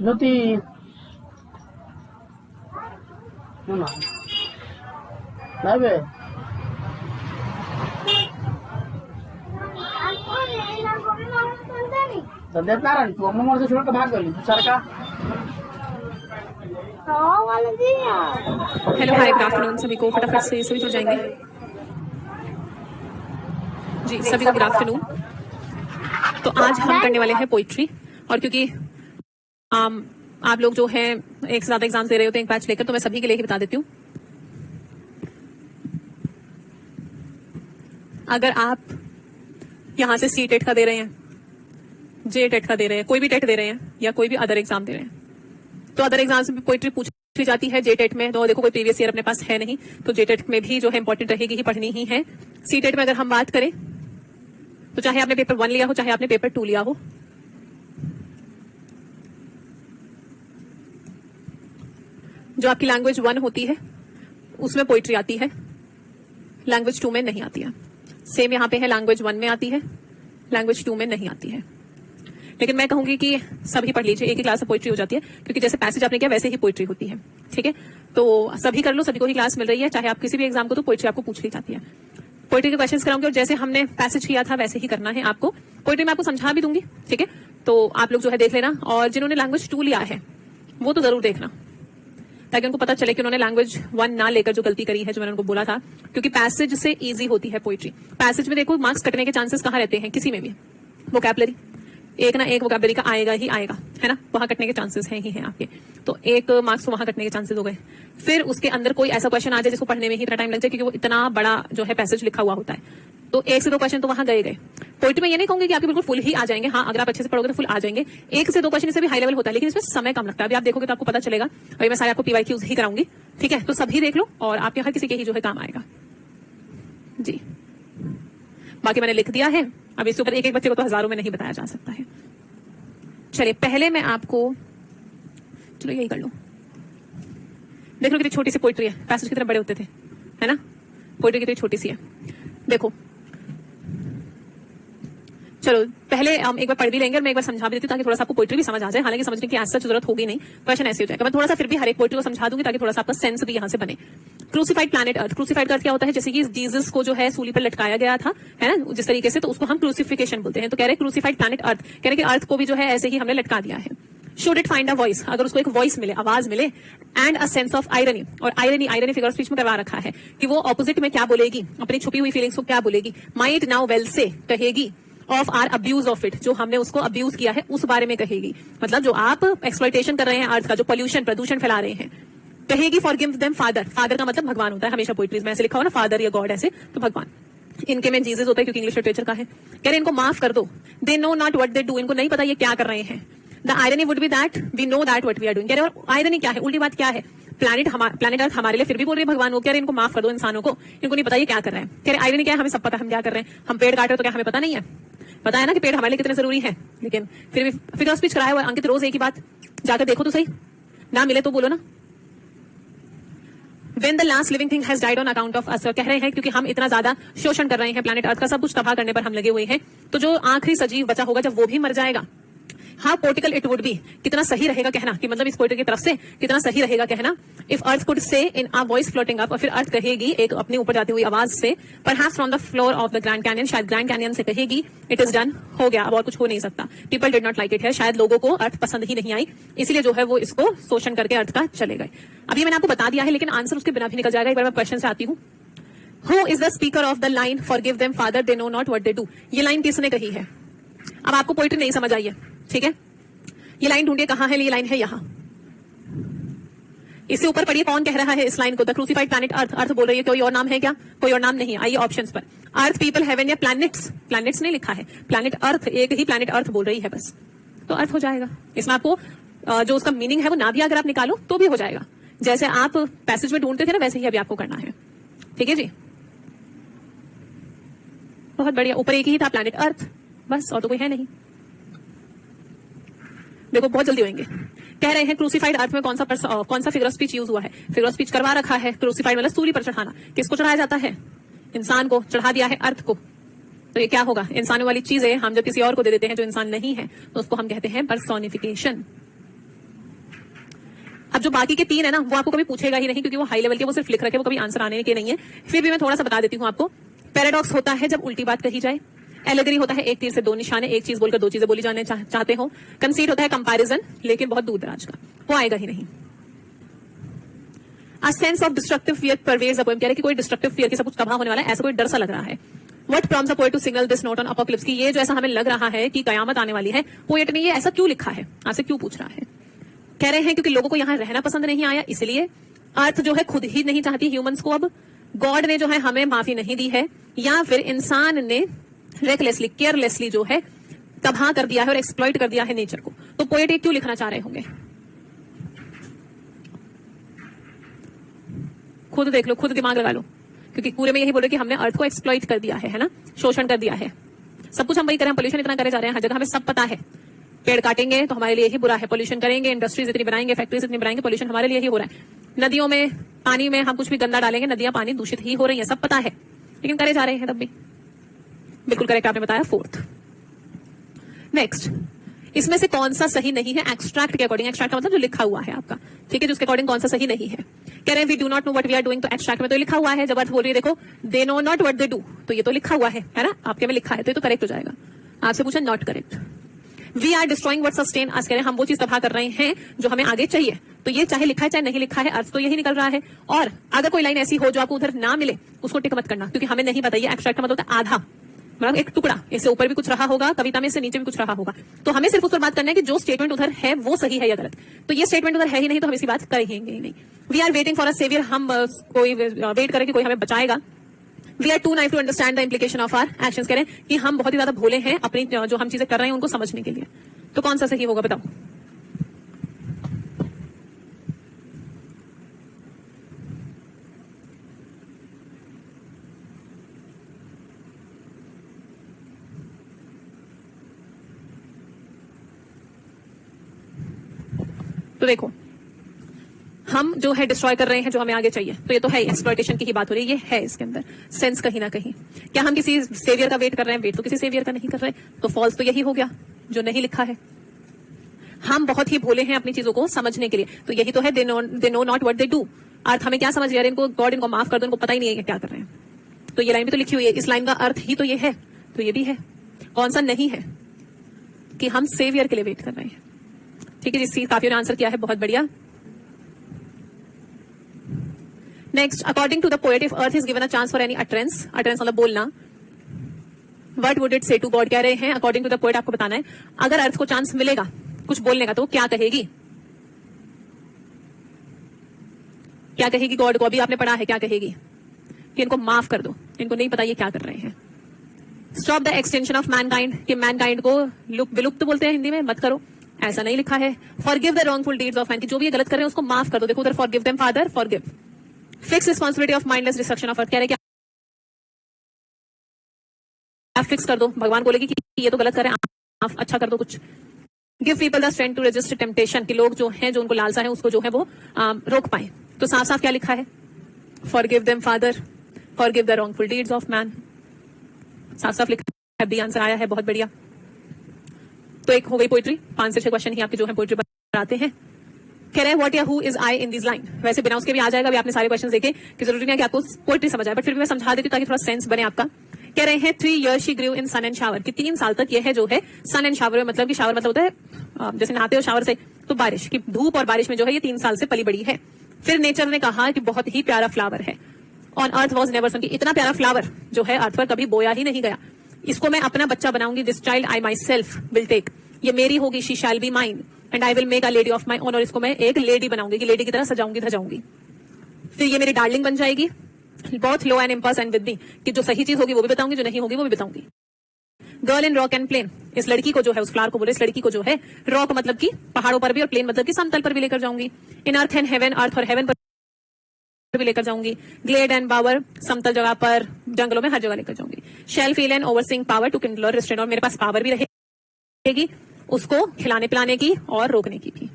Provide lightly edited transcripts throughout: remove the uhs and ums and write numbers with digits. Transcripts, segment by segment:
জ্যোতি না যাবে देख ना तू अम्मा मोर से छोड़ के भाग गई सर का हेलो हाय गुड आफ्टरनून सभी को। फटाफट से सभी जुड़ जाएंगे जी। सभी को गुड आफ्टरनून। तो आज हम करने वाले हैं पोइट्री, और क्योंकि आप लोग जो है एक से ज्यादा एग्जाम दे रहे होते हैं एक बैच लेकर, तो मैं सभी के लिए ही बता देती हूँ। अगर आप यहाँ से सी टेट का दे रहे हैं, जे टेट का दे रहे हैं, कोई भी टेट दे रहे हैं या कोई भी अदर एग्जाम दे रहे हैं, तो अदर एग्जाम में पोइट्री पूछी जाती है। जे टेट में तो देखो कोई प्रीवियस ईयर अपने पास है नहीं, तो जे टेट में भी जो है इंपॉर्टेंट रहेगी ही, पढ़नी ही है। सी टेट में अगर हम बात करें तो चाहे आपने पेपर 1 लिया हो, चाहे आपने पेपर 2 लिया हो, जो आपकी लैंग्वेज 1 होती है उसमें पोइट्री आती है, लैंग्वेज 2 में नहीं आती है। सेम यहाँ पे है, लैंग्वेज 1 में आती है, लैंग्वेज 2 में नहीं आती है। लेकिन मैं कहूंगी कि सभी पढ़ लीजिए, एक ही क्लास में पोइट्री हो जाती है, क्योंकि जैसे पैसेज आपने किया वैसे ही पोइट्री होती है। ठीक है, तो सभी कर लो, सभी को ही क्लास मिल रही है, चाहे आप किसी भी एग्जाम को, तो पोइट्री आपको पूछ ली जाती है। पोइट्री के क्वेश्चंस कराऊंगी, और जैसे हमने पैसेज किया था वैसे ही करना है आपको। पोइट्री में आपको समझा भी दूंगी, ठीक है, तो आप लोग जो है देख लेना। और जिन्होंने लैंग्वेज 2 लिया है वो तो जरूर देखना, ताकि उनको पता चले कि उन्होंने लैंग्वेज 1 ना लेकर जो गलती करी है, जो मैंने उनको बोला था। क्योंकि पैसेज से इजी होती है पोइट्री। पैसेज में देखो मार्क्स कटने के चांसेस कहाँ रहते हैं, किसी में भी। वोकैबुलरी एक ना एक वोकैबुलरी का आएगा ही आएगा, है ना, वहां कटने के चांसेस हैं ही हैं आपके, तो एक मार्क्स तो वहां कटने के चांसेस हो गए। फिर उसके अंदर कोई ऐसा क्वेश्चन आ जाए जिसको पढ़ने में ही इतना टाइम लग जाए, क्योंकि वो इतना बड़ा जो है पैसेज लिखा हुआ होता है, तो 1 से 2 क्वेश्चन तो वहां गए। पोइट्री में ये नहीं कहूंगी कि आपके बिल्कुल फुल ही आ जाएंगे, हाँ अगर आप अच्छे से पढ़ोगे तो फुल आ जाएंगे। 1 से 2 क्वेश्चन इससे भी हाई लेवल होता है, लेकिन इसमें समय कम लगता है। अभी आप देखोगे तो आपको पता चलेगा। अभी मैं सारे आपको पीवाईक्यूज ही कराऊंगी, ठीक है, तो सभी देख लो और आपके हर किसी के ही जो है काम आएगा जी। बाकी मैंने लिख दिया है, अब इसके ऊपर एक एक बच्चे को तो हजारों में नहीं बताया जा सकता है। चलिए पहले मैं आपको, चलो यही कर लो, देख लो कितनी छोटी सी पोइट्री है, पैसेज कितने बड़े होते थे, है ना, पोइट्री कितनी छोटी सी है। देखो चलो पहले हम एक बार पढ़ भी लेंगे और मैं एक बार समझा भी देती हूँ, ताकि थोड़ा सा आपको पोइट्री भी समझ आ जाए। हालांकि समझने की ऐसा जरूरत होगी नहीं, क्वेश्चन ऐसे हो जाएगा। मैं थोड़ा सा फिर भी हर एक पोइट्री को समझा दूंगी, ताकि थोड़ा सा आपका सेंस भी यहाँ से बने। क्रूसिफाइड प्लैनेट अर्थ, क्रूसिफाइड का अर्थ क्या होता है, जैसे कि जीसस को जो है सूली पर लटकाया गया था, है ना, जिस तरीके से, तो उसको हम क्रूसिफिकेशन बोलते हैं। तो कह रहे क्रूसिफाइड प्लैनेट अर्थ, कह रहे कि अर्थ को भी जो है ऐसे ही हमने लटका दिया है। Should it find a voice, अगर उसको एक वॉइस मिले, आवाज मिले, and a sense of irony, और आयरनी फिगर ऑफ स्पीच में करवा रखा है कि वो ऑपोजिट में क्या बोलेगी, अपनी छुपी हुई फीलिंग्स को क्या बोलेगी। माइट नाउ वेल से कहेगी, of our abuse of it, जो हमने उसको अब्यूज किया है उस बारे में कहेगी। मतलब जो आप एक्सप्लॉइटेशन कर रहे हैं अर्थ का, जो पोल्यूशन प्रदूषण फैला रहे हैं, कहेगी फॉरगिव देम फादर। फादर का मतलब भगवान होता है हमेशा पोइट्रीज में, ऐसे लिखा हो ना, फादर या गॉड ऐसे, तो भगवान। इनके में जीसस होता है क्योंकि इंग्लिश लिटरेचर का है। कह रहे इनको माफ कर दो, they know not what they do, इनको नहीं पता ये क्या कर रहे हैं। The irony would be that we know that what we are doing. कह रहे और आयरनी क्या है, उल्टी बात क्या है, प्लैनेट अर्थ हमारे लिए फिर भी बोल रहे भगवान, वो कह रहे इनको माफ कर दो इंसानों को, इनको नहीं पता ये क्या कर रहे हैं। कह रहे आयरनी क्या है, हमें सब पता, हम क्या कर रहे हैं, हम पेड़ काट रहे हो तो क्या हमें पता नहीं है, पता है ना कि पेड़ हमारे लिए कितने जरूरी है, लेकिन फिर भी फिगर स्पीच कराया हुआ है। अंकित रोज एक ही बात, जाकर देखो तो सही, ना मिले तो बोलो ना। When the last living thing has died on account of us, कह रहे हैं क्योंकि हम इतना ज्यादा शोषण कर रहे हैं प्लैनेट अर्थ का, सब कुछ तबाह करने पर हम लगे हुए हैं, तो जो आखिरी सजीव बचा होगा जब वो भी मर जाएगा, हाउ पोर्टिकल इट वुड बी, कितना सही रहेगा कहना, कि मतलब इस पोइट्री की तरफ से कितना सही रहेगा कहना। If earth could say in a voice floating up, और फिर अर्थ कहेगी एक अपने ऊपर जाती हुई आवाज से, perhaps from the floor of the grand canyon, शायद ग्रैंड कैनियन से कहेगी इट इज डन, हो गया, अब और कुछ हो नहीं सकता। People did not like it है, शायद लोगों को अर्थ पसंद ही नहीं आई, इसलिए जो है वो इसको शोषण करके अर्थ का चले गए। अभी मैंने आपको बता दिया है, लेकिन आंसर उसके बिना भी निकल जाएगा। एक बार मैं क्वेश्चन से आती हूँ। Who is the speaker of the line forgive them father they know not what they do, ये लाइन किसने कही है। अब आपको पोइट्री नहीं समझ आई है, ठीक है, ये लाइन ढूंढिए कहां है, ये लाइन है यहां, इससे ऊपर पढ़िए कौन कह रहा है इस लाइन को। द क्रूसिफाइड प्लैनेट अर्थ, अर्थ बोल रही है, कोई और नाम है क्या, कोई और नाम नहीं। आइए ऑप्शंस पर, अर्थ, पीपल, हेवन या प्लैनेट्स, प्लैनेट्स नहीं लिखा है, प्लैनेट अर्थ, एक ही प्लैनेट अर्थ बोल रही है बस, तो अर्थ हो जाएगा। इसमें आपको जो उसका मीनिंग है वो ना भी अगर आप निकालो तो भी हो जाएगा, जैसे आप पैसेज में ढूंढते थे ना वैसे ही अभी आपको करना है, ठीक है जी, बहुत बढ़िया। ऊपर एक ही था प्लैनेट अर्थ, बस और तो कोई है नहीं। देखो बहुत जल्दी होंगे। कह रहे हैं क्रूसिफाइड अर्थ में कौन सा फिगर ऑफ स्पीच यूज हुआ है, फिगर ऑफ स्पीच करवा रखा है। क्रूसिफाइड मतलब सूली पर चढ़ाना, किसको चढ़ाया जाता है, इंसान को चढ़ा दिया है अर्थ को, तो ये क्या होगा, इंसानों वाली चीजें हम जब किसी और को दे देते हैं जो इंसान नहीं है, तो उसको हम कहते हैं पर्सोनिफिकेशन। अब जो बाकी के 3 है ना, वो आपको कभी पूछेगा ही नहीं, क्योंकि वो हाई लेवल के, वो सिर्फ लिख रखे, वो कभी आंसर आने के नहीं है। फिर भी मैं थोड़ा सा बता देती हूँ आपको। पैराडॉक्स होता है जब उल्टी बात कही जाए। एलेगरी होता है एक तीर से 2 निशाने, एक चीज बोलकर 2 चीजें बोली जाने चाहते हो। कंसीट होता है कंपैरिजन, लेकिन बहुत दूर दराज का, वो आएगा ही नहीं। A sense of destructive fear pervades the poem, कह रहे कि कोई डिस्ट्रक्टिव फियर के सब कुछ तबाह होने वाला है, ऐसा कोई डर सा लग रहा है। What prompts a poet to signal this note on apocalypse, कि ये जो ऐसा हमें लग रहा है कि कयामत आने वाली है, पोएट ने ये ऐसा क्यों लिखा है, आपसे क्यों पूछ रहा है? कह रहे हैं क्योंकि लोगों को यहाँ रहना पसंद नहीं आया, इसलिए अर्थ जो है खुद ही नहीं चाहती ह्यूमंस को, अब गॉड ने जो है हमें माफी नहीं दी है, या फिर इंसान ने रेकलेसली, केयरलेसली जो है तबाह कर दिया है और एक्सप्लॉइट कर दिया है नेचर को। तो पोएट ये क्यों लिखना चाह रहे होंगे? खुद देख लो, खुद दिमाग लगा लो, क्योंकि पूरे में यही बोल रहे कि हमने अर्थ को एक्सप्लॉइट कर दिया है ना, शोषण कर दिया है। सब कुछ हम वही करें, पोल्यूशन इतना करे जा रहे हैं हर जगह, हमें सब पता है। पेड़ काटेंगे तो हमारे लिए ही बुरा है, पोल्यूशन करेंगे, इंडस्ट्रीज इतनी बनाएंगे, फैक्ट्रीज इतनी बनाएंगे, पोल्यूशन हमारे लिए ही हो रहा है। नदियों में, पानी में हम कुछ भी गंदा डालेंगे, नदियां पानी दूषित ही हो रही है, सब पता है, लेकिन करे जा रहे हैं तब भी। बिल्कुल करेक्ट आपने बताया, 4th। नेक्स्ट, इसमें से कौन सा सही नहीं है एक्सट्रैक्ट के अकॉर्डिंग? एक्सट्रैक्ट का मतलब जो लिखा हुआ है आपका, ठीक है, जिसके अकॉर्डिंग कौन सा सही नहीं है। कह रहे हैं we do not know what we are doing, तो एक्सट्रैक्ट में तो लिखा हुआ है। जब अर्थ बोल रही है देखो दे know not what they do, तो ये तो लिखा हुआ है ना, आपके में लिखा है, तो ये तो करेक्ट हो जाएगा। आपसे पूछा not correct. We are destroying what sustain us, कह रहे हैं हम वो चीज तबाह कर रहे हैं जो हमें आगे चाहिए। तो ये चाहे लिखा है चाहे नहीं लिखा है, अर्थ तो यही निकल रहा है। और अगर कोई लाइन ऐसी हो जो आपको उधर ना मिले, उसको टिक मत करना, क्योंकि हमें नहीं बताइए। एक्सट्रैक्ट का मतलब होता है आधा, मतलब एक टुकड़ा, इससे ऊपर भी कुछ रहा होगा, कविता में इससे नीचे भी कुछ रहा होगा, तो हमें सिर्फ उस पर बात करना है कि जो स्टेटमेंट उधर है वो सही है या गलत। तो ये स्टेटमेंट उधर है ही नहीं, तो हम इसकी बात करेंगे ही नहीं। We are waiting for a saviour, हम कोई वेट करें कि कोई हमें बचाएगा। We are too naive to understand the implication of our actions, करें कि हम बहुत ही ज्यादा भोले हैं अपनी जो हम चीजें कर रहे हैं उनको समझने के लिए। तो कौन सा सही होगा बताओ? तो देखो, हम जो है डिस्ट्रॉय कर रहे हैं जो हमें आगे चाहिए, तो ये तो है एक्सप्लॉइटेशन की ही बात हो रही है, ये है इसके अंदर सेंस कहीं ना कहीं। क्या हम किसी सेवियर का वेट कर रहे हैं? वेट तो किसी सेवियर का नहीं कर रहे, तो फॉल्स तो यही हो गया जो नहीं लिखा है। हम बहुत ही भोले हैं अपनी चीजों को समझने के लिए, तो यही तो है they know not what they do. अर्थ हमें क्या समझ यार, इनको गॉड इनको माफ कर दो, इनको पता ही नहीं है कि क्या कर रहे हैं। तो ये लाइन भी तो लिखी हुई है, इस लाइन का अर्थ ही तो ये है, तो ये भी है। कौन सा नहीं है? कि हम सेवियर के लिए वेट कर रहे हैं। ठीक है, जिसकी काफी ने आंसर किया है, बहुत बढ़िया। Next, according to the poet if earth is given a chance for any utterance, utterance मतलब बोलना, what would it say to God? कह रहे हैं अकॉर्डिंग टू द पोएट आपको बताना है अगर अर्थ को चांस मिलेगा कुछ बोलने का तो क्या कहेगी? क्या कहेगी गॉड को? अभी आपने पढ़ा है, क्या कहेगी? कि इनको माफ कर दो, इनको नहीं पता ये क्या कर रहे हैं। Stop the extension of Mankind, कि मैनकाइंड को विलुप्त बोलते हैं हिंदी में, मत करो, ऐसा नहीं लिखा है। Forgive the wrongful deeds of man, कि जो भी ये गलत कर रहे हैं उसको माफ कर दो। देखो उधर forgive them father, forgive. Fix responsibility of mindless destruction of earth, कह रहे हैं आप फिक्स कर दो, भगवान बोलेगी कि ये तो गलत कर रहे हैं, आप अच्छा कर दो कुछ। Give people the strength to resist temptation, कि लोग जो हैं जो उनको लालसा है उसको जो है वो रोक पाए। तो साफ साफ क्या लिखा है? Forgive them father, forgive the wrongful deeds of man, साफ साफ लिखा है, भी आंसर आया है, बहुत बढ़िया। तो एक हो गई पोइट्री, 5 से 6 क्वेश्चन ही आपके जो है पोइट्री पर आते हैं। कह रहे हैं व्हाट या who is I in this line, वैसे बिना उसके भी आ जाएगा, अभी आपने सारे क्वेश्चन देखे कि जरूरी नहीं है कि आपको पोइट्री समझ आए, बट फिर भी मैं समझा देती हूँ ताकि थोड़ा सेंस बने आपका। कह रहे हैं 3 years she grew in sun and shower, कि 3 साल तक ये है जो है सन एंड शावर, मतलब कि शावर मतलब होता है जैसे नहाते हो शावर से, तो बारिश की धूप और बारिश में जो है ये 3 साल से पली बड़ी है। फिर नेचर ने कहा कि बहुत ही प्यारा फ्लावर है, ऑन अर्थ वॉज नेवर सन, कि इतना प्यारा फ्लावर जो है अर्थ पर कभी बोया ही नहीं गया, इसको मैं अपना बच्चा बनाऊंगी, this child I myself will take, ये मेरी होगी, she shall be mine and I will make a lady of my own, और इसको मैं एक लेडी बनाऊंगी, कि लेडी की तरह सजाऊंगी धजाऊंगी। फिर ये मेरी डार्लिंग बन जाएगी, बहुत low and impulse and with me, कि जो सही चीज होगी वो भी बताऊंगी, जो नहीं होगी वो भी बताऊंगी। Girl in rock and plain, इस लड़की को जो है, उस फ्लावर को बोले, इस लड़की को जो है रॉक मतलब कि पहाड़ों पर भी, और प्लेन मतलब कि समतल पर भी लेकर जाऊंगी। इन अर्थ एंड हेवन, अर्थ और हेवन पर भी लेकर जाऊंगी। ग्लेड एंड बावर, समतल जगह पर, जंगलों में, हर जगह लेकर जाऊंगी। Shall feel and overseeing power to kindle और रिस्ट्रेन, और मेरे पास पावर भी रहेगी उसको खिलाने पिलाने की और रोकने की भी।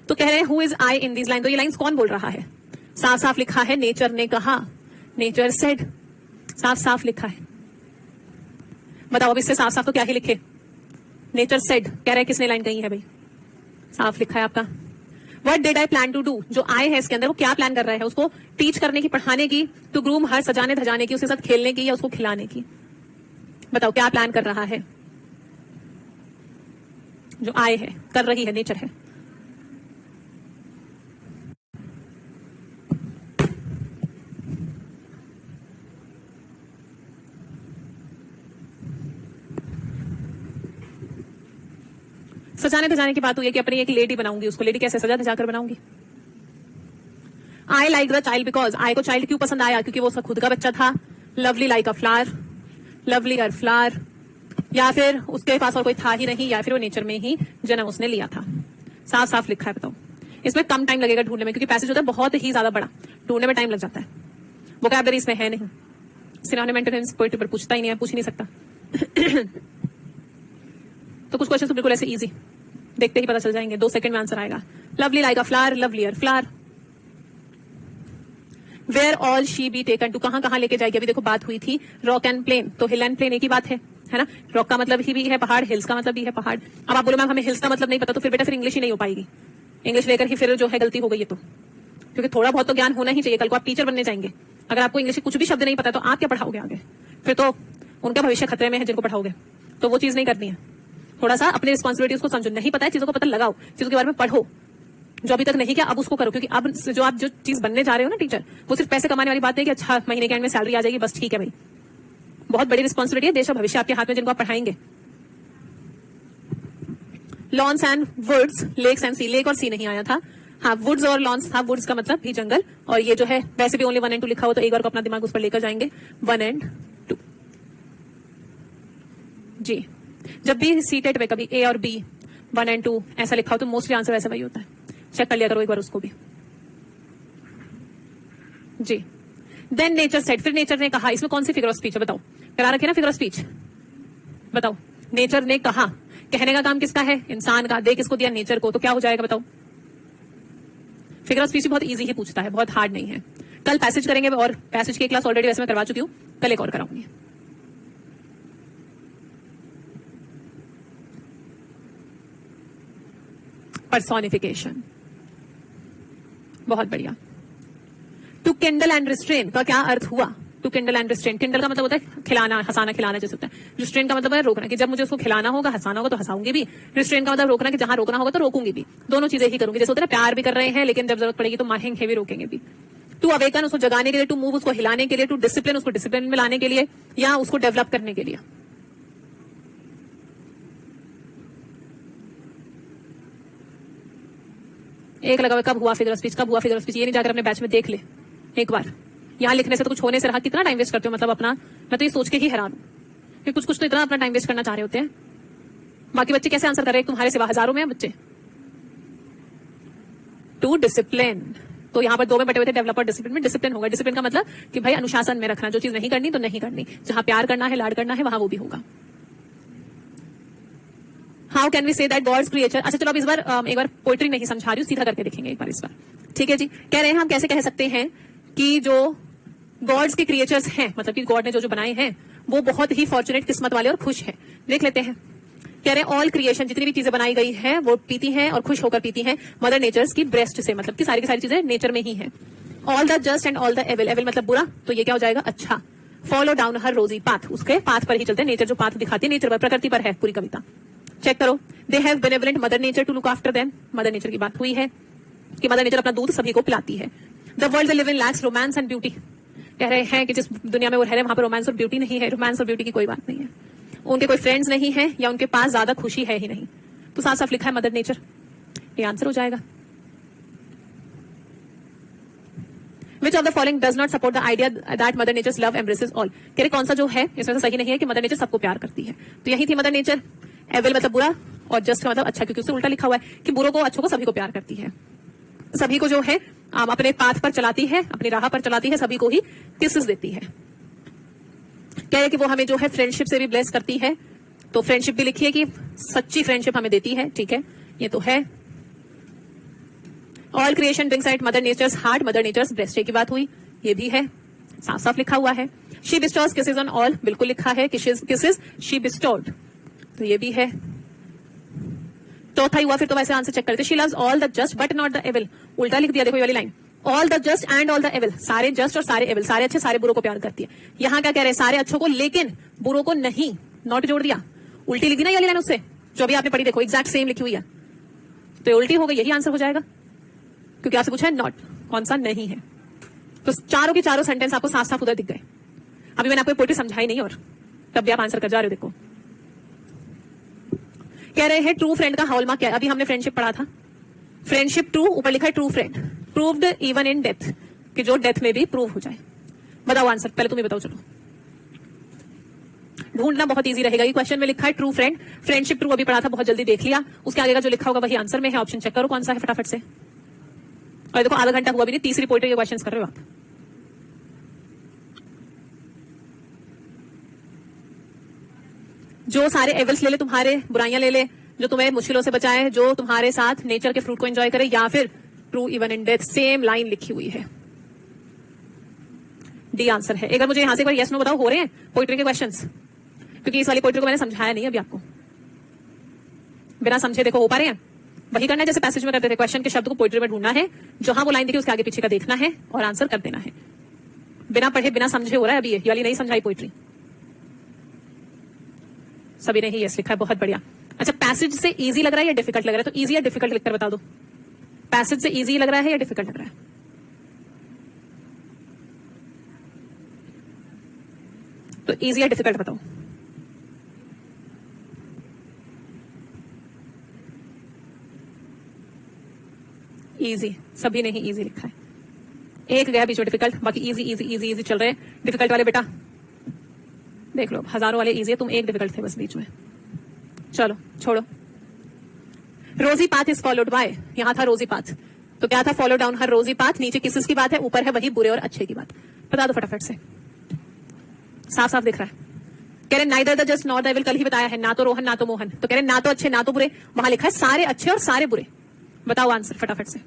तो कह रहे हैं who is I in this line, तो ये लाइंस कौन बोल रहा है? साफ साफ लिखा है नेचर ने कहा, नेचर सेड, साफ साफ लिखा है। बताओ अब इससे साफ साफ तो क्या ही लिखे? नेचर सेड, कह रहे हैं किसने लाइन कही है भाई? साफ लिखा है आपका। What did I plan to do, जो आई है इसके अंदर वो क्या प्लान कर रहा है, उसको टीच करने की, पढ़ाने की, टू ग्रूम हर, सजाने धजाने की, उसके साथ खेलने की, या उसको खिलाने की। बताओ क्या प्लान कर रहा है, जो आई है, कर रही है, नेचर है। सजाने धजाने की बात हुई है कि अपनी एक लेडी बनाऊंगी, उसको लेडी कैसे सजा धजा कर बनाऊंगी। I like the child because, I को चाइल्ड क्यों पसंद आया, क्योंकि वो उसका खुद का बच्चा था। Lovely like a flower, lovelier flower, या फिर उसके पास और कोई था ही नहीं, या फिर वो नेचर में ही जन्म उसने लिया था। साफ साफ लिखा है, बताओ। इसमें कम टाइम लगेगा ढूंढने में, क्योंकि पैसेज होता है बहुत ही ज्यादा बड़ा, ढूंढने में टाइम लग जाता है। वोकैबुलरी इसमें है नहीं, सिनोनिम एंटोनिम्स पोएट्री पर पूछता ही नहीं है, पूछ ही नहीं सकता। तो कुछ क्वेश्चन तो बिल्कुल ऐसे इजी, देखते ही पता चल जाएंगे, 2 सेकंड में आंसर आएगा। Lovely like a flower, lovelier flower. Where all she be taken to, कहां कहां लेके जाएगी। अभी देखो बात हुई थी रॉक एंड प्लेन, तो हिल एंड प्लेन एक ही बात है ना। रॉक का मतलब ही भी है पहाड़, हिल्स का मतलब भी है पहाड़। अब आप बोलो मैम हमें हिल्स का मतलब नहीं पता, तो फिर बेटा फिर इंग्लिश ही नहीं हो पाएगी। इंग्लिश लेकर ही फिर जो है गलती हो गई है, तो क्योंकि थोड़ा बहुत तो ज्ञान होना ही चाहिए। कल को आप टीचर बनने जाएंगे, अगर आपको इंग्लिश के कुछ भी शब्द नहीं पता तो आप क्या पढ़ाओगे आगे, फिर तो उनका भविष्य खतरे में है जिनको पढ़ाओगे। तो वो चीज नहीं करनी है। थोड़ा सा अपनी रिस्पॉन्सिबिलिटीज को समझो, नहीं पता है चीजों को पता लगाओ, चीजों के बारे में पढ़ो, जो अभी तक नहीं किया अब उसको करो। क्योंकि अब जो आप जो चीज बनने जा रहे हो ना टीचर, वो सिर्फ पैसे कमाने वाली बात है कि अच्छा महीने के एंड में सैलरी आ जाएगी, बस ठीक है भाई। बहुत बड़ी रिस्पॉन्सिबिलिटी है, देश का भविष्य आपके हाथ में, जिनको आप पढ़ाएंगे। Lawns and woods, lakes and sea, lake और सी नहीं आया था। हाँ वुड्स और लॉन्स था, वुड्स का मतलब भी जंगल, और ये जो है वैसे भी ओनली 1 and 2 लिखा हो, तो एक बार को अपना दिमाग उस पर लेकर जाएंगे। 1 and 2 जी। जब भी सीटेट में कभी ए और बी 1 and 2 ऐसा लिखा हो तो मोस्टली आंसर वैसा वही होता है, चेक कर लिया करो एक बार उसको भी जी। देन नेचर सेड, फिर नेचर ने कहा, इसमें कौन सी फिगर ऑफ स्पीच है बताओ, करा रखे ना फिगर ऑफ स्पीच, बताओ। नेचर ने कहा, कहने का काम किसका है, इंसान का, दे किसको दिया, नेचर को, तो क्या हो जाएगा बताओ। फिगर ऑफ स्पीच बहुत इजी ही पूछता है, बहुत हार्ड नहीं है। कल पैसेज करेंगे, और पैसेज की क्लास ऑलरेडी वैसे मैं करवा चुकी हूँ, कल एक और कराऊंगी। पर्सोनिफिकेशन, बहुत बढ़िया। टू किंडल एंड रिस्ट्रेन का क्या अर्थ हुआ, to kindle and restrain, kindle का मतलब होता है खिलाना, हंसाना, खिलाना जैसे होता है। रिस्ट्रेन का मतलब है रोकना, कि जब मुझे उसको खिलाना होगा, हंसाना होगा तो हंसाऊंगी भी। रिस्ट्रेन का मतलब रोकना, कि जहां रोकना होगा तो रोकूंगी भी, दोनों चीजें ही करूंगी। जैसे होता है प्यार भी कर रहे हैं, लेकिन जब जरूरत पड़ेगी तो माहेंगे भी, रोकेंगे भी। टू अवेकन, उसको जगाने के लिए, टू मूव, उसको हिलाने के लिए, टू डिसिप्लिन, उसको डिसिप्लिन में लाने के लिए, या उसको डेवलप करने के लिए। एक लगा कब हुआ फिगर ऑफ स्पीच, कब हुआ फिगर ऑफ स्पीच, ये नहीं जाकर अपने बैच में देख ले एक बार। यहाँ लिखने से तो कुछ होने से रहा, कितना टाइम वेस्ट करते हो मतलब अपना, मैं तो ये सोच के ही हैरान हूं कि कुछ तो इतना अपना टाइम वेस्ट करना चाह रहे होते हैं। बाकी बच्चे कैसे आंसर कर रहे हैं तुम्हारे सिवा, हजारों में बच्चे। टू डिसिप्लिन, तो यहाँ पर 2 में बटे हुए थे, डेवलप और डिसिप्लिन में। डिसिप्लिन होगा, डिसिप्लिन का मतलब कि भाई अनुशासन में रखना, जो चीज नहीं करनी तो नहीं करनी, जहां प्यार करना है, लाड करना है, वहां वो भी होगा। How can we say that God's creature, अच्छा चलो अब इस बार एक बार पोइट्री नहीं समझा रही हूँ, सीधा करके देखेंगे एक बार इस बार, ठीक है जी। कह रहे हैं हम कैसे कह सकते हैं कि जो गॉड्स के क्रिएचर्स हैं, मतलब कि गॉड ने जो बनाए हैं वो बहुत ही फॉर्चुनेट, किस्मत वाले और खुश हैं। देख लेते हैं, कह रहे हैं ऑल क्रिएशन, जितनी भी चीजें बनाई गई हैं वो पीती हैं और खुश होकर पीती हैं मदर नेचर्स की ब्रेस्ट से, मतलब कि सारी की सारी चीजें नेचर में ही हैं। All the just and all the evil, evil मतलब बुरा, तो ये क्या हो जाएगा अच्छा। फॉलो डाउन हर रोजी पाथ, उसके पाथ पर ही चलते हैं, नेचर जो पाथ दिखाती है नेचर पर, प्रकृति पर है पूरी कविता। चेक करो, they have benevolent mother nature to look after them, mother nature की बात हुई है कि मदर नेचर अपना दूध सभी को पिलाती है। The world they live in lakhs romance and beauty, कह रहे हैं कि जिस दुनिया में वो रह रहे हैं वहां पर रोमांस और ब्यूटी नहीं है, रोमांस और ब्यूटी की कोई बात नहीं है। उनके कोई फ्रेंड्स नहीं है, या उनके पास ज्यादा खुशी है ही नहीं, तो साफ साफ लिखा है मदर नेचर, ये आंसर हो जाएगा। Which of the following does not support the idea that mother nature's love embraces all, कह रहे कौन सा जो है इसमें से सही नहीं है कि मदर नेचर सबको प्यार करती है, तो यही थी मदर नेचर। एविल मतलब बुरा, और जस्ट का मतलब अच्छा, क्योंकि उससे उल्टा लिखा हुआ है कि बुरों को अच्छों को सभी को प्यार करती है, सभी को जो है अपने पाथ पर चलाती है, अपनी राह पर चलाती है, सभी को ही किसेस देती है। कह रहे कि वो हमें जो है फ्रेंडशिप से भी ब्लेस करती है, तो फ्रेंडशिप भी लिखी है कि सच्ची फ्रेंडशिप हमें देती है, ठीक है ये तो है। All creation drinks at mother nature's heart, mother nature's breast की बात हुई, ये भी है, साफ साफ लिखा हुआ है। शी बिस्टोर्स किसेस ऑन ऑल, बिल्कुल लिखा है किसेस शी बिस्टोर्ड, तो ये भी है। चौथा ही हुआ, फिर तो वैसे आंसर चेक करते। She loves all the just but not the evil, उल्टा लिख दिया, देखो ये वाली line, all the just and all the evil, सारे जस्ट और सारे एविल, सारे अच्छे सारे बुरों को प्यार करती है। यहां क्या कह रहे हैं, सारे अच्छों को लेकिन बुरों को नहीं, नॉट जोड़ दिया, उल्टी लिखी ना ये वाली लाइन उससे, जो अभी आपने पढ़ी देखो एग्जैक्ट सेम लिखी हुई है, तो ये उल्टी हो गई, यही आंसर हो जाएगा, क्योंकि आपसे पूछा है नॉट, कौन सा नहीं है। तो चारों के चारों सेंटेंस आपको साफ साफ उधर दिख गए। अभी मैंने आपको पोइट्री समझाई नहीं और तब भी आप आंसर कर जा रहे हो। देखो कह रहे हैं ट्रू फ्रेंड का हॉलमार्क क्या है, अभी हमने फ्रेंडशिप पढ़ा था, फ्रेंडशिप ट्रू, ऊपर लिखा है true friend, proved even in death, कि जो डेथ में भी प्रूव हो जाए। बताओ आंसर, पहले तुम ही बताओ, चलो ढूंढना बहुत इजी रहेगा। ये क्वेश्चन में लिखा है ट्रू फ्रेंड, फ्रेंडशिप ट्रू अभी पढ़ा था, बहुत जल्दी देख लिया, उसके आगे का जो लिखा होगा वही आंसर में है, ऑप्शन चेक करो कौन सा है फटाफट से। और देखो आधा घंटा हुआ भी नहीं, तीसरी पोइट्री के क्वेश्चन कर रहे हो आप। जो सारे एविल्स ले ले, तुम्हारे बुराइयां ले ले, जो तुम्हें मुश्किलों से बचाए, जो तुम्हारे साथ नेचर के फ्रूट को एंजॉय करे, या फिर true even in death, same line लिखी हुई है, डी आंसर है। अगर मुझे यहां से एक बार यस नो बताओ, हो रहे हैं पोइट्री के क्वेश्चंस, क्योंकि इस वाली पोइट्री को मैंने समझाया नहीं अभी आपको, बिना समझे देखो हो पा रहे हैं। वही करना है जैसे पैसेज में करते थे, क्वेश्चन के शब्द को पोइट्री में ढूंढना है, जहां वो लाइन दिखी उसके आगे पीछे का देखना है और आंसर कर देना है। बिना पढ़े बिना समझे हो रहा है अभी, ये वाली नहीं समझाई पोइट्री। सभी ने ही यस लिखा है, बहुत बढ़िया। अच्छा, पैसेज से इजी लग रहा है या डिफिकल्ट लग रहा है, तो इजी या डिफिकल्ट लिखकर बता दो। पैसेज से इजी लग रहा है या डिफिकल्ट लग रहा है? तो इजी या डिफिकल्ट बताओ। इजी, सभी ने ही इजी लिखा है, एक गया बीच में डिफिकल्ट, बाकी इजी इजी इजी इजी चल रहे हैं। डिफिकल्ट वाले बेटा देख लो, हजारों वाले इजी है, तुम एक डिफिकल्ट थे बस बीच में, चलो छोड़ो। रोजी पाथ इज फॉलोड बाय, यहां था रोजी पाथ, तो क्या था, फॉलो डाउन हर रोजी पाथ, नीचे किस की बात है, ऊपर है वही बुरे और अच्छे की बात। बता दो फटाफट से, साफ साफ दिख रहा है। कह रहे neither the just not the evil, कल ही बताया है, ना तो रोहन ना तो मोहन, तो कह रहे ना तो अच्छे ना तो बुरे, वहां लिखा है सारे अच्छे और सारे बुरे। बताओ आंसर फटाफट से।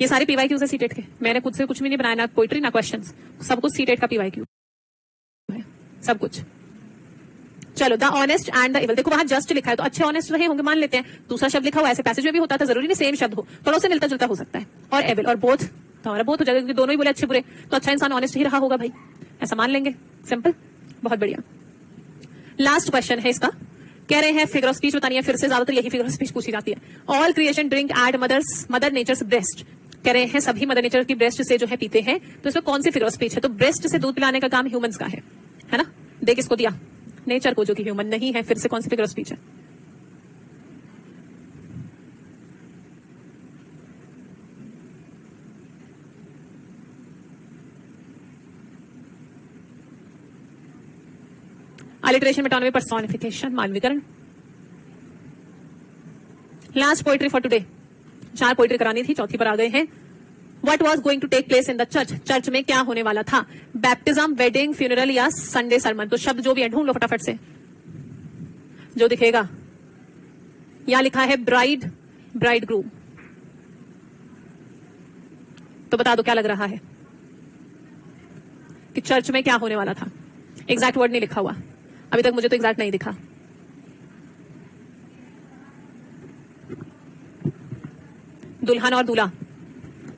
ये सारे पीवाईक्यूज है सीटेट के, मैंने खुद से कुछ भी नहीं बनाया, ना पोइट्री ना क्वेश्चंस, सब कुछ सीटेट का पीवाईक्यू है, सब कुछ। चलो, the honest and the evil, देखो वहां जस्ट लिखा है, तो अच्छे ऑनेस्ट रहे होंगे मान लेते हैं, दूसरा शब्द लिखा हुआ ऐसे पैसेज में भी होता था, जरूरी नहीं सेम शब्द हो, थोड़ा से मिलता जुलता हो सकता है, और एविल और बोथ, तो हमारा बोथ हो जाएगा, क्योंकि दोनों ही बोले अच्छे बुरे, तो अच्छा इंसान ऑनेस्ट ही रहा होगा भाई, ऐसा मान लेंगे, सिंपल, बहुत बढ़िया। लास्ट क्वेश्चन है इसका, कह रहे हैं फिगर ऑफ स्पीच बतानी है, फिर से ज्यादातर यही फिगर ऑफ स्पीच पूछी जाती है। All creation drink at mother nature's breast, कह रहे हैं सभी मदर नेचर की ब्रेस्ट से जो है पीते हैं, तो इसमें कौन सी फिगर ऑफ स्पीच है, तो ब्रेस्ट से दूध पिलाने का काम ह्यूमंस का है ना, देख इसको दिया नेचर को, जो कि ह्यूमन नहीं है, फिर से कौन सी फिगर ऑफ स्पीच है? अलिटरेशन मिटाने में पर्सोनिफिकेशन, मानवीकरण। Last poetry for today, 4 poetry करानी थी, चौथी पर आ गए हैं। What was going to take place in the church, church में क्या होने वाला था, बैप्टिज्म, वेडिंग, फ्यूनरल या संडे सरमन, तो शब्द जो भी है ढूंढ लो फटाफट से, जो दिखेगा। यहां लिखा है ब्राइड, ब्राइड ग्रूम, तो बता दो क्या लग रहा है कि चर्च में क्या होने वाला था। एग्जैक्ट वर्ड नहीं लिखा हुआ अभी तक, मुझे तो एग्जैक्ट नहीं दिखा। दुल्हन और दूल्हा,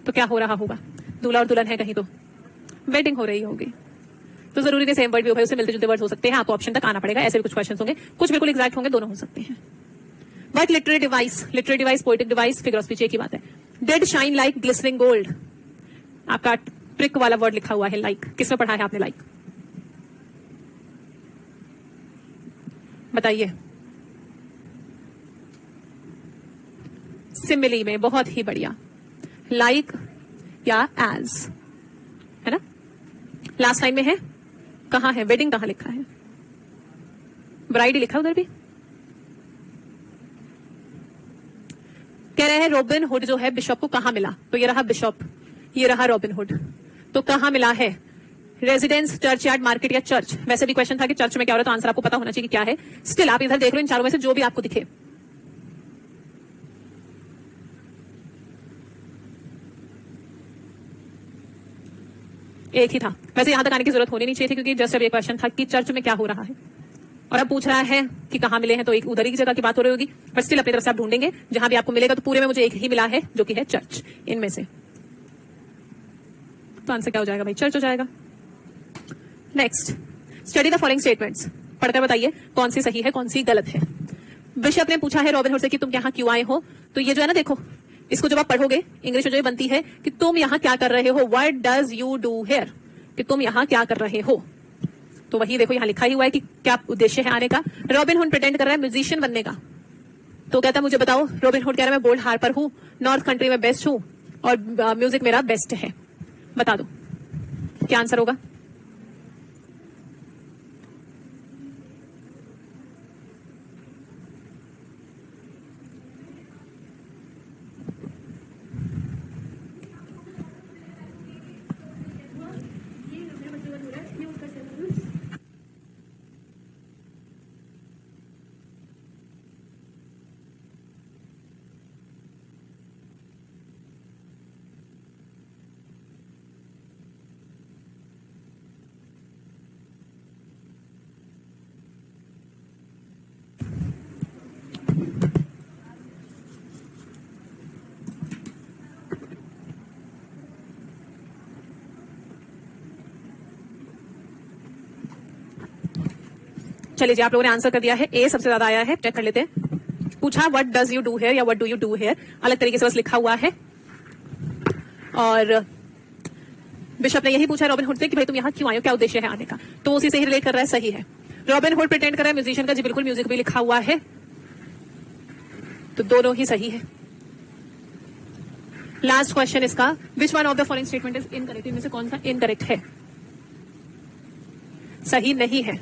तो क्या हो रहा होगा, दूल्हा और दुल्हन है कहीं, तो वेडिंग हो रही होगी, तो जरूरी नहीं सेम वर्ड भी हो भाई, उससे मिलते जुलते वर्ड हो सकते हैं, आपको ऑप्शन तक आना पड़ेगा, ऐसे भी कुछ क्वेश्चन होंगे, कुछ बिल्कुल एग्जैक्ट होंगे, दोनों हो सकते हैं। But literary device, poetic device, figure of speech एक ही बात है। डेड शाइन लाइक ग्लिसरिंग गोल्ड, आपका ट्रिक वाला वर्ड लिखा हुआ है लाइक, किसमें पढ़ा है आपने लाइक, बताइए। सिमिली में, बहुत ही बढ़िया, लाइक या एज, है ना। लास्ट लाइन में है, कहां है, वेडिंग कहां लिखा है, ब्राइड ही लिखा उधर भी। कह रहे हैं रॉबिन हुड जो है बिशप को कहां मिला, तो ये रहा बिशप, ये रहा रॉबिन हुड, तो कहां मिला है, रेजिडेंस, चर्च यार्ड, मार्केट या चर्च। वैसे भी क्वेश्चन था कि चर्च में क्या हो रहा है, तो आंसर आपको पता होना चाहिए कि क्या है। स्टिल आप इधर देख लो, इन चारों में से जो भी आपको दिखे। एक ही था। वैसे यहां तक आने की जरूरत होनी नहीं चाहिए थी, क्योंकि जस्ट अब ये क्वेश्चन था कि चर्च में क्या हो रहा है, और अब पूछ रहा है कि कहां मिले हैं, तो एक उधर ही की जगह की बात हो रही होगी, बट स्टिल अपनी तरफ से आप ढूंढेंगे जहां भी आपको मिलेगा। तो पूरे में मुझे एक ही मिला है जो कि है चर्च इनमें से, तो आंसर क्या हो जाएगा भाई? चर्च हो जाएगा। Next, study the following statements. पढ़कर बताइए कौन सी सही है कौन सी गलत है। बिशप ने पूछा है रॉबिनहुड से कि तुम यहाँ क्यों आए हो, तो ये जो है ना, देखो इसको जब आप पढ़ोगे इंग्लिश में जो ये बनती है कि तुम यहाँ क्या कर रहे हो, what does you do here, कि तुम यहाँ क्या कर रहे हो। तो वही देखो यहाँ लिखा ही हुआ है कि क्या उद्देश्य है आने का। रॉबिनहुड प्रिटेंड कर रहा है म्यूजिशियन बनने का, तो कहता है मुझे बताओ। रॉबिनहुड कह रहा है मैं बोल्ड हार्पर हूँ, नॉर्थ कंट्री में बेस्ट हूँ और म्यूजिक मेरा बेस्ट है। बता दो क्या आंसर होगा। चलिए जी, आप लोगों ने आंसर कर दिया है, ए सबसे ज्यादा आया है। चेक कर लेते हैं। पूछा what does you do here या what do you do here, अलग तरीके से बस लिखा हुआ है। और बिशप ने यही पूछा रॉबिनहुड से कि भाई तुम यहाँ क्यों आए हो, क्या उद्देश्य है आने का, तो उसी से ही रिलेट कर रहा है। सही है। रॉबिनहुड प्रिटेंड कर रहा है म्यूजिशियन का, जी बिल्कुल म्यूजिक भी लिखा हुआ है, तो दोनों ही सही है। लास्ट क्वेश्चन इसका, which one of the following statement is incorrect, इनमें से कौन सा इनकरेक्ट है, सही नहीं है।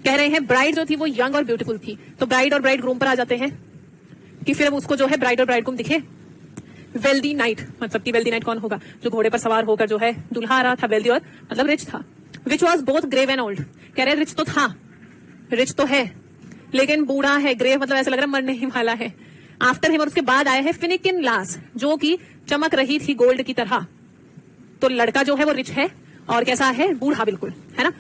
कह रहे हैं ब्राइड जो थी वो यंग और ब्यूटीफुल थी, तो ब्राइड और ब्राइड ग्रूम पर आ जाते हैं कि फिर उसको जो है ब्राइड और ब्राइड ग्रूम दिखे। वेल्दी नाइट, मतलब कि वेल्दी नाइट कौन होगा, जो घोड़े पर सवार होकर जो है दुल्हा आ रहा था, वेल्दी और मतलब रिच था। Which was both grave and old, कह रहे रिच तो था, रिच तो है, लेकिन बूढ़ा है। ग्रेव मतलब ऐसा लग रहा है मरने ही वाला है। आफ्टर हिम, और उसके बाद आया है फिनिकिन लास, जो कि चमक रही थी गोल्ड की तरह। तो लड़का जो है वो रिच है और कैसा है, बूढ़ा बिल्कुल, है ना।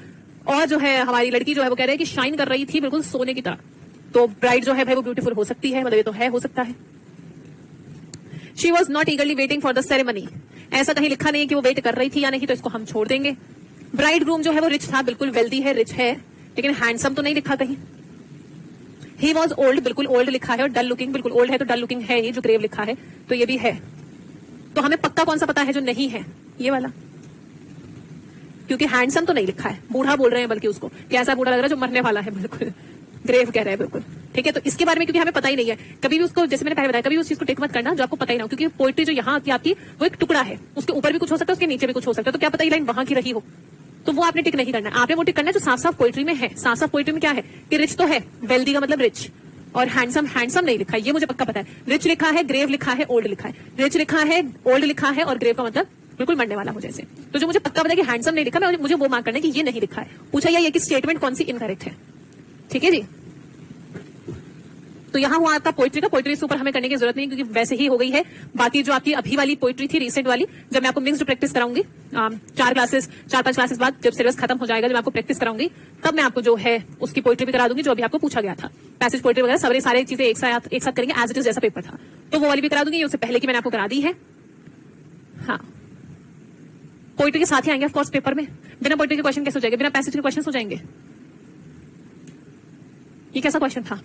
और जो है हमारी लड़की जो है वो कह रहे हैं कि शाइन कर रही थी बिल्कुल सोने की तरह। तो ब्राइड जो है भाई वो ब्यूटीफुल हो सकती है, मतलब ये तो है, हो सकता है। She was not ईगरली waiting for the ceremony, ऐसा कहीं लिखा नहीं है कि वो वेट कर रही थी या नहीं, तो इसको हम छोड़ देंगे। ब्राइड ग्रूम जो है वो रिच था, बिल्कुल वेल्दी है, रिच है, लेकिन हैंडसम तो नहीं लिखा कहीं। ही वॉज ओल्ड, बिल्कुल ओल्ड लिखा है, और डल लुकिंग, बिल्कुल ओल्ड है तो डल लुकिंग है ये जो ग्रेव लिखा है, तो ये भी है। तो हमें पक्का कौन सा पता है जो नहीं है, ये वाला, क्योंकि हैंडसम तो नहीं लिखा है, बूढ़ा बोल रहे हैं बल्कि उसको, कि ऐसा बूढ़ा लग रहा है जो मरने वाला है, बिल्कुल ग्रेव कह रहे हैं बिल्कुल। ठीक है, तो इसके बारे में क्योंकि हमें पता ही नहीं है, कभी भी उसको, जैसे मैंने पहले बताया, कभी उस चीज को टिक मत करना जो आपको पता ही ना हो, क्योंकि पोइट्री जो यहाँ की आपकी वो एक टुकड़ा है, उसके ऊपर भी कुछ हो सकता है, उसके नीचे भी कुछ हो सकता है, तो क्या पता ये लाइन वहां की रही हो, तो वो आपने टिक नहीं करना है। आपने वो टिक करना है जो साफ साफ पोइट्री में है। साफ साफ पोइट्री में क्या है कि रिच तो है, वेल्दी का मतलब रिच, और हैंडसम, हैंडसम नहीं लिखा है, ये मुझे पक्का पता है। रिच लिखा है, ग्रेव लिखा है, ओल्ड लिखा है, रिच लिखा है, ओल्ड लिखा है, और ग्रेव का मतलब बिल्कुल मरने वाला हो जैसे। तो जो मुझे पक्का पता है कि हैंडसम नहीं लिखा, मैं मुझे वो मार्क करना है कि ये नहीं लिखा है। पूछा ये कि स्टेटमेंट कौन सी इनकरेक्ट है। ठीक है जी, तो यहां हुआ आपका पोइट्री का। पोइट्री से ऊपर हमें करने की जरूरत नहीं, क्योंकि वैसे ही हो गई है। बाकी जो आपकी अभी वाली पोइट्री थी, रिसेंट वाली, जब मैं आपको मिक्स्ड प्रैक्टिस कराऊंगी 4-5 क्लासेस बाद, जब सिलेबस खत्म हो जाएगा, जब आपको प्रैक्टिस कराऊंगी, तब मैं आपको जो है उसकी पोइट्री भी करा दूंगी जो अभी आपको पूछा गया था। पैसेज पोइट्री वगैरह सारी चीजें एक साथ करेंगे, एज इट इज जैसा पेपर था, तो वो वाली भी करा दूंगी। ये उससे पहले की मैंने आपको करा दी है। हाँ, पोइट्री के साथ ही आएंगे ऑफकोर्स पेपर में। बिना पोइट्री के क्वेश्चन कैसे हो जाएंगे, बिना पैसेज के क्वेश्चन हो जाएंगे। ये कैसा क्वेश्चन था,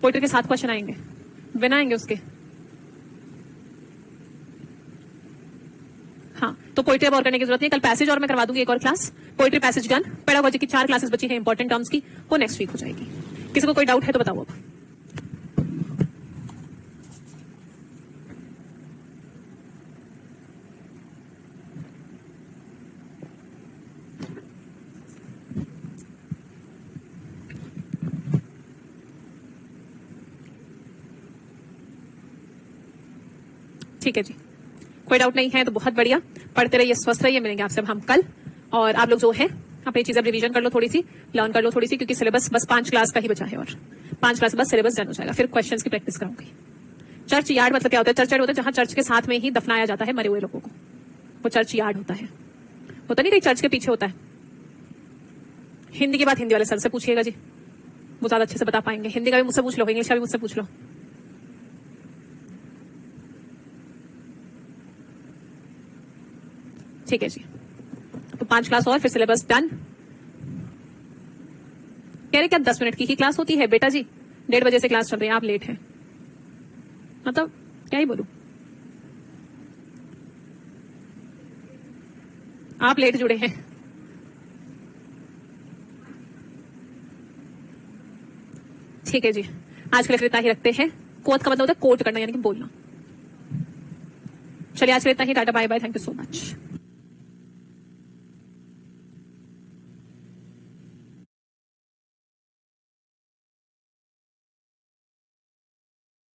पोइट्री के साथ क्वेश्चन आएंगे, बिना आएंगे उसके। हाँ, तो पोइट्री अब और करने की जरूरत नहीं, कल पैसेज और मैं करवा दूंगी एक और class, poetry passage gun. Pedagogy की 4 क्लासेस बची हैं इंपॉर्टेंट टर्म्स की, वो नेक्स्ट वीक हो जाएगी। किसी को कोई डाउट है तो बताओ अब। ठीक है जी, कोई डाउट नहीं है तो बहुत बढ़िया। पढ़ते रहिए, स्वस्थ रहिए, मिलेंगे आपसे अब हम कल। और आप लोग जो है अपनी चीजें रिवीजन कर लो, थोड़ी सी लर्न कर लो थोड़ी सी, क्योंकि सिलेबस बस 5 क्लास का ही बचा है, और 5 क्लास बस सिलेबस डन हो जाएगा। फिर क्वेश्चंस की प्रैक्टिस कराऊंगी। चर्च यार्ड मतलब क्या होता है, चर्च यार्ड होता है जहां चर्च के साथ में ही दफनाया जाता है मरे हुए लोगों को, वो चर्च यार्ड होता है। होता नहीं, कहीं चर्च के पीछे होता है। हिंदी की बात हिंदी वाले सर से पूछिएगा जी, वो ज्यादा अच्छे से बता पाएंगे। हिंदी का भी मुझसे पूछ लो, इंग्लिश का भी मुझसे पूछ लो। ठीक है जी, तो 5 क्लास और फिर सिलेबस डन। कह रहे क्या 10 मिनट की ही क्लास होती है? बेटा जी 1:30 बजे से क्लास चल रही है, आप लेट हैं, मतलब क्या ही बोलूं, आप लेट जुड़े हैं। ठीक है जी, आज के लिए इतना ही रखते हैं। कोट का मतलब होता है कोट करना, यानी कि बोलना। चलिए आज के लिए इतना ही, tata bye bye, thank you so much.